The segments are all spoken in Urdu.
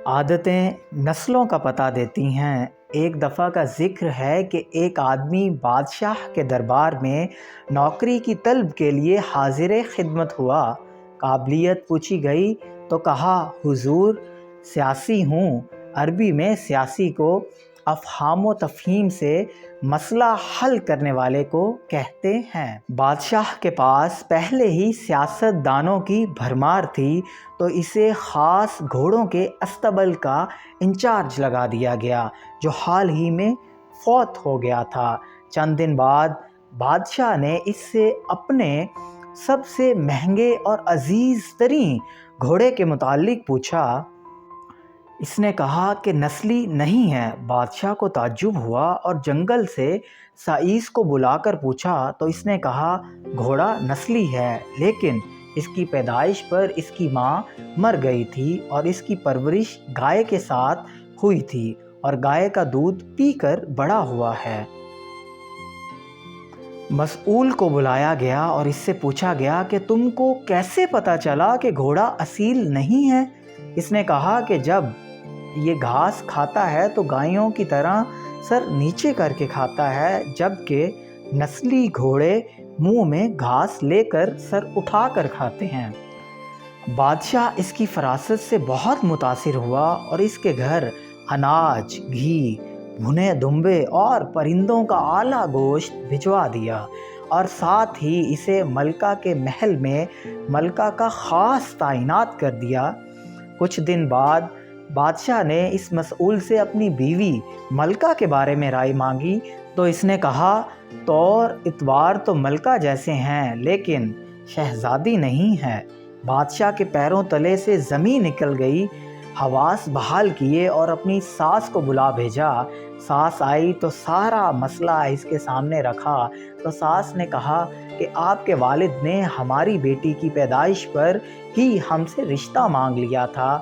عادتیں نسلوں کا پتہ دیتی ہیں۔ ایک دفعہ کا ذکر ہے کہ ایک آدمی بادشاہ کے دربار میں نوکری کی طلب کے لیے حاضر خدمت ہوا۔ قابلیت پوچھی گئی تو کہا، حضور سیاسی ہوں۔ عربی میں سیاسی کو افہام و تفہیم سے مسئلہ حل کرنے والے کو کہتے ہیں۔ بادشاہ کے پاس پہلے ہی سیاست دانوں کی بھرمار تھی تو اسے خاص گھوڑوں کے استبل کا انچارج لگا دیا گیا جو حال ہی میں فوت ہو گیا تھا۔ چند دن بعد بادشاہ نے اس سے اپنے سب سے مہنگے اور عزیز ترین گھوڑے کے متعلق پوچھا۔ اس نے کہا کہ نسلی نہیں ہے۔ بادشاہ کو تعجب ہوا اور جنگل سے سائس کو بلا کر پوچھا تو اس نے کہا، گھوڑا نسلی ہے، لیکن اس کی پیدائش پر اس کی ماں مر گئی تھی اور اس کی پرورش گائے کے ساتھ ہوئی تھی اور گائے کا دودھ پی کر بڑا ہوا ہے۔ مسئول کو بلایا گیا اور اس سے پوچھا گیا کہ تم کو کیسے پتہ چلا کہ گھوڑا اصیل نہیں ہے؟ اس نے کہا کہ جب یہ گھاس کھاتا ہے تو گایوں کی طرح سر نیچے کر کے کھاتا ہے، جبکہ نسلی گھوڑے منہ میں گھاس لے کر سر اٹھا کر کھاتے ہیں۔ بادشاہ اس کی فراست سے بہت متاثر ہوا اور اس کے گھر اناج، گھی، بھنے دمبے اور پرندوں کا اعلیٰ گوشت بھجوا دیا اور ساتھ ہی اسے ملکہ کے محل میں ملکہ کا خاص تعینات کر دیا۔ کچھ دن بعد بادشاہ نے اس مسئول سے اپنی بیوی ملکہ کے بارے میں رائے مانگی تو اس نے کہا، طور اتوار تو ملکہ جیسے ہیں لیکن شہزادی نہیں ہے۔ بادشاہ کے پیروں تلے سے زمین نکل گئی۔ حواس بحال کیے اور اپنی ساس کو بلا بھیجا۔ ساس آئی تو سارا مسئلہ اس کے سامنے رکھا تو ساس نے کہا کہ آپ کے والد نے ہماری بیٹی کی پیدائش پر ہی ہم سے رشتہ مانگ لیا تھا،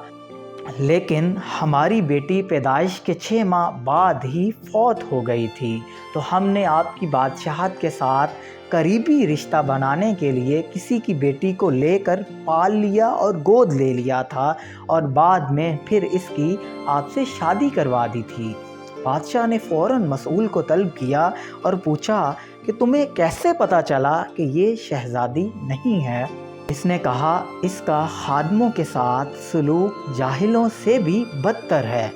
لیکن ہماری بیٹی پیدائش کے 6 ماہ بعد ہی فوت ہو گئی تھی، تو ہم نے آپ کی بادشاہت کے ساتھ قریبی رشتہ بنانے کے لیے کسی کی بیٹی کو لے کر پال لیا اور گود لے لیا تھا اور بعد میں پھر اس کی آپ سے شادی کروا دی تھی۔ بادشاہ نے فوراً مسئول کو طلب کیا اور پوچھا کہ تمہیں کیسے پتہ چلا کہ یہ شہزادی نہیں ہے؟ اس نے کہا، اس کا خادموں کے ساتھ سلوک جاہلوں سے بھی بدتر ہے۔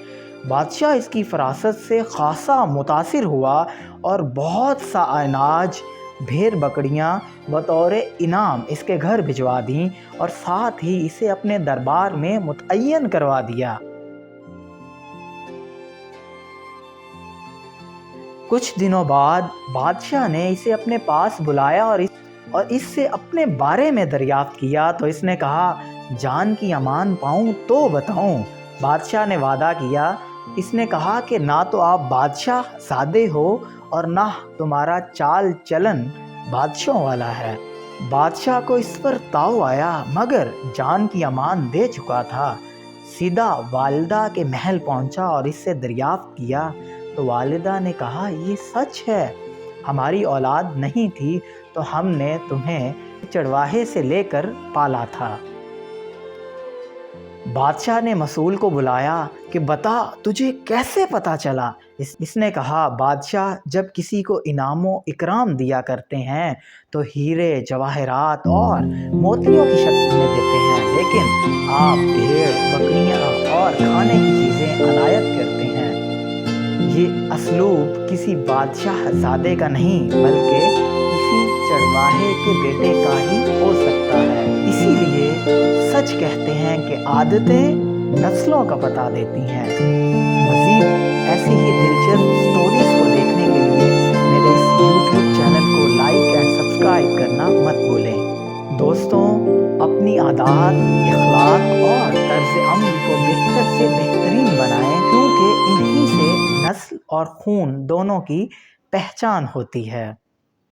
بادشاہ اس کی فراست سے خاصا متاثر ہوا اور بہت سا اناج، بھیڑ بکریاں بطور انعام اس کے گھر بھجوا دیں اور ساتھ ہی اسے اپنے دربار میں متعین کروا دیا۔ کچھ دنوں بعد بادشاہ نے اسے اپنے پاس بلایا اور اس سے اپنے بارے میں دریافت کیا تو اس نے کہا، جان کی امان پاؤں تو بتاؤں۔ بادشاہ نے وعدہ کیا۔ اس نے کہا کہ نہ تو آپ بادشاہ زادے ہو اور نہ تمہارا چال چلن بادشاہوں والا ہے۔ بادشاہ کو اس پر تاؤ آیا مگر جان کی امان دے چکا تھا۔ سیدھا والدہ کے محل پہنچا اور اس سے دریافت کیا تو والدہ نے کہا، یہ سچ ہے، ہماری اولاد نہیں تھی تو ہم نے تمہیں چرواہے سے لے کر پالا تھا۔ بادشاہ نے مسئول کو بلایا کہ بتا تجھے کیسے پتہ چلا؟ اس نے کہا، بادشاہ جب کسی کو انعام و اکرام دیا کرتے ہیں تو ہیرے، جواہرات اور موتیوں کی شکل میں دیتے ہیں، لیکن آپ بھیڑ، بکریاں اور کھانے کی چیزیں عنایت کرتے ہیں۔ یہ اسلوب کسی بادشاہ زادے کا نہیں بلکہ کسی چرواہے کے بیٹے کا ہی ہو سکتا ہے۔ اسی لیے سچ کہتے ہیں کہ عادتیں نسلوں کا پتہ دیتی ہیں۔ مزید ایسی ہی دلچسپ سٹوریز کو دیکھنے کے لیے میرے اس یوٹیوب چینل کو لائک اینڈ سبسکرائب کرنا مت بھولیں۔ دوستوں، اپنی عادات، اخلاق اور طرز عمل کو بہتر سے بہترین بنائیں، کیونکہ انہی سے نسل اور خون دونوں کی پہچان ہوتی ہے۔